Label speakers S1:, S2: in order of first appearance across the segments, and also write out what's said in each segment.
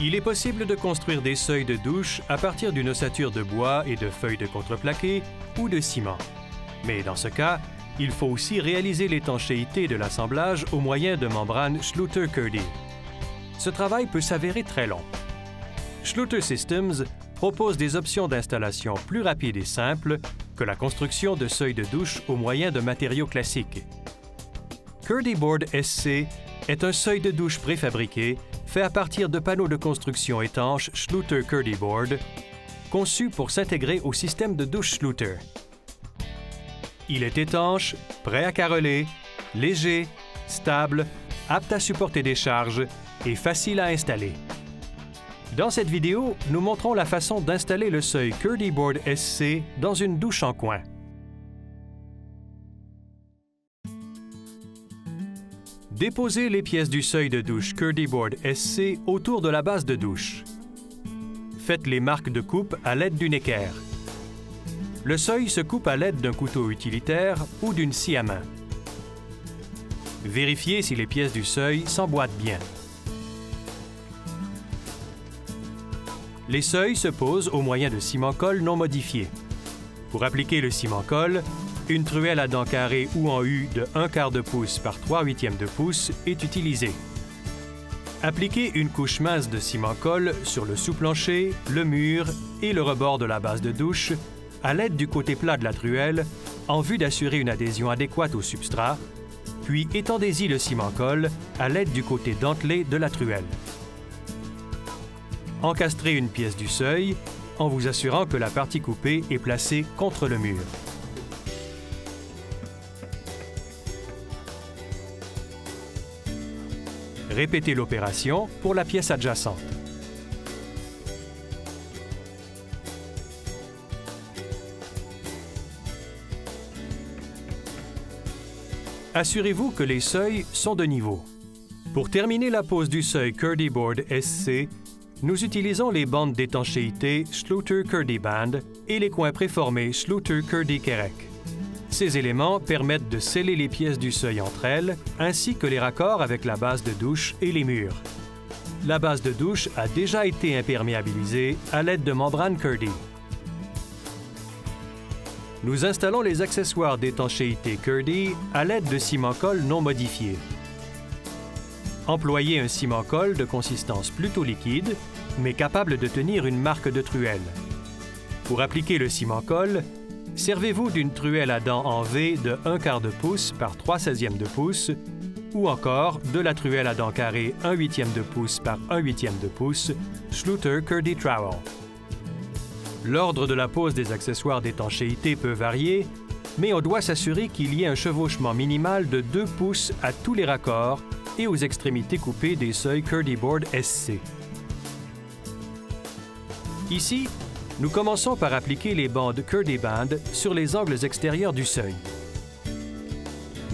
S1: Il est possible de construire des seuils de douche à partir d'une ossature de bois et de feuilles de contreplaqué ou de ciment. Mais dans ce cas, il faut aussi réaliser l'étanchéité de l'assemblage au moyen de membranes Schluter-Kerdi. Ce travail peut s'avérer très long. Schluter Systems propose des options d'installation plus rapides et simples que la construction de seuils de douche au moyen de matériaux classiques. Kerdi Board SC est un seuil de douche préfabriqué fait à partir de panneaux de construction étanches Schluter-Kerdi Board, conçus pour s'intégrer au système de douche Schluter. Il est étanche, prêt à caroler, léger, stable, apte à supporter des charges et facile à installer. Dans cette vidéo, nous montrons la façon d'installer le seuil Kerdi Board SC dans une douche en coin. Déposez les pièces du seuil de douche Kerdi Board SC autour de la base de douche. Faites les marques de coupe à l'aide d'une équerre. Le seuil se coupe à l'aide d'un couteau utilitaire ou d'une scie à main. Vérifiez si les pièces du seuil s'emboîtent bien. Les seuils se posent au moyen de ciment-colle non modifié. Pour appliquer le ciment-colle, une truelle à dents carrées ou en U de 1/4 de pouce par 3/8 de pouce est utilisée. Appliquez une couche mince de ciment-colle sur le sous-plancher, le mur et le rebord de la base de douche à l'aide du côté plat de la truelle en vue d'assurer une adhésion adéquate au substrat, puis étendez-y le ciment-colle à l'aide du côté dentelé de la truelle. Encastrez une pièce du seuil en vous assurant que la partie coupée est placée contre le mur. Répétez l'opération pour la pièce adjacente. Assurez-vous que les seuils sont de niveau. Pour terminer la pose du seuil Kerdi Board SC, nous utilisons les bandes d'étanchéité Schluter-Kerdi Band et les coins préformés Schluter-Kerdi Kerek. Ces éléments permettent de sceller les pièces du seuil entre elles, ainsi que les raccords avec la base de douche et les murs. La base de douche a déjà été imperméabilisée à l'aide de membranes Kerdi. Nous installons les accessoires d'étanchéité Kerdi à l'aide de ciment-colle non modifié. Employez un ciment-colle de consistance plutôt liquide, mais capable de tenir une marque de truelle. Pour appliquer le ciment-colle, servez-vous d'une truelle à dents en V de 1/4 de pouce par 3/16 de pouce ou encore de la truelle à dents carrées 1/8 de pouce par 1/8 de pouce Schluter-Kerdi Trowel. L'ordre de la pose des accessoires d'étanchéité peut varier, mais on doit s'assurer qu'il y ait un chevauchement minimal de 2 pouces à tous les raccords et aux extrémités coupées des seuils Kerdi Board SC. Ici, nous commençons par appliquer les bandes Kerdi Band sur les angles extérieurs du seuil.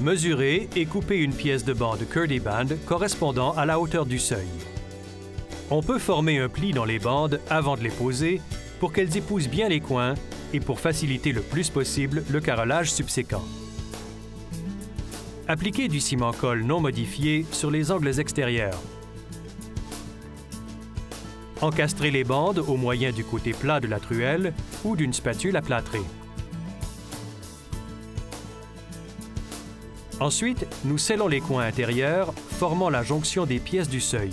S1: Mesurez et coupez une pièce de bande Kerdi Band correspondant à la hauteur du seuil. On peut former un pli dans les bandes avant de les poser pour qu'elles épousent bien les coins et pour faciliter le plus possible le carrelage subséquent. Appliquez du ciment-colle non modifié sur les angles extérieurs. Encastrez les bandes au moyen du côté plat de la truelle ou d'une spatule à plâtrer. Ensuite, nous scellons les coins intérieurs, formant la jonction des pièces du seuil.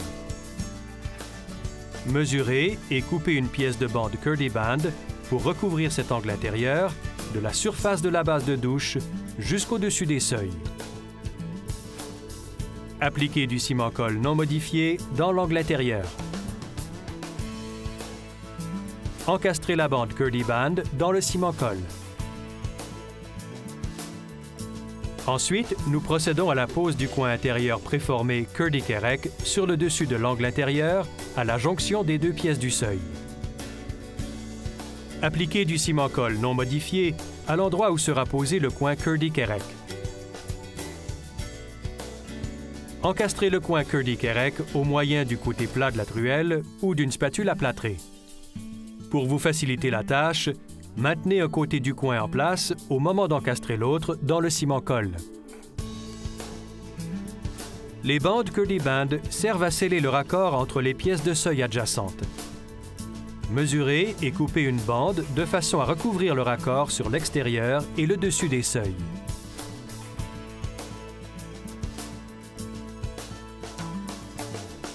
S1: Mesurez et coupez une pièce de bande Kerdi Band pour recouvrir cet angle intérieur de la surface de la base de douche jusqu'au-dessus des seuils. Appliquez du ciment-colle non modifié dans l'angle intérieur. Encastrez la bande Kerdi Band dans le ciment-colle. Ensuite, nous procédons à la pose du coin intérieur préformé Kerdi Kerek sur le dessus de l'angle intérieur à la jonction des 2 pièces du seuil. Appliquez du ciment-colle non modifié à l'endroit où sera posé le coin Kerdi Kerek. Encastrez le coin Kerdi Kerek au moyen du côté plat de la truelle ou d'une spatule à plâtrer. Pour vous faciliter la tâche, maintenez un côté du coin en place au moment d'encastrer l'autre dans le ciment-colle. Les bandes Curdy Band servent à sceller le raccord entre les pièces de seuil adjacentes. Mesurez et coupez une bande de façon à recouvrir le raccord sur l'extérieur et le dessus des seuils.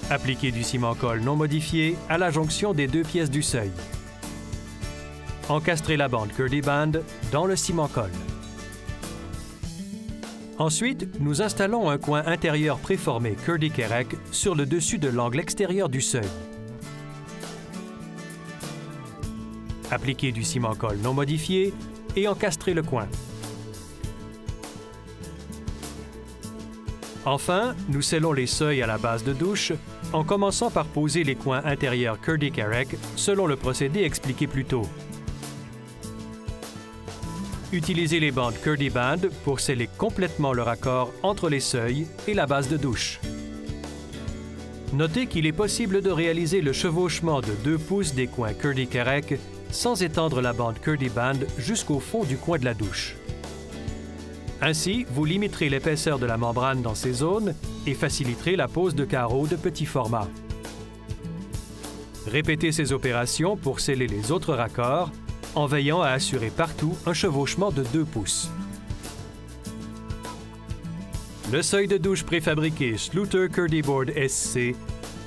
S1: Appliquez du ciment-colle non modifié à la jonction des deux pièces du seuil. Encastrez la bande Curdy Band dans le ciment-colle. Ensuite, nous installons un coin intérieur préformé Curdy Kerek sur le dessus de l'angle extérieur du seuil. Appliquez du ciment-colle non modifié et encastrez le coin. Enfin, nous scellons les seuils à la base de douche en commençant par poser les coins intérieurs Curdy Kerek selon le procédé expliqué plus tôt. Utilisez les bandes Curdy Band pour sceller complètement le raccord entre les seuils et la base de douche. Notez qu'il est possible de réaliser le chevauchement de 2 pouces des coins Curdy Kerek sans étendre la bande Curdy Band jusqu'au fond du coin de la douche. Ainsi, vous limiterez l'épaisseur de la membrane dans ces zones et faciliterez la pose de carreaux de petit format. Répétez ces opérations pour sceller les autres raccords en veillant à assurer partout un chevauchement de 2 pouces. Le seuil de douche préfabriqué Schluter Curdy Board SC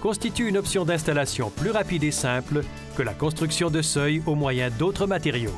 S1: constitue une option d'installation plus rapide et simple que la construction de seuils au moyen d'autres matériaux.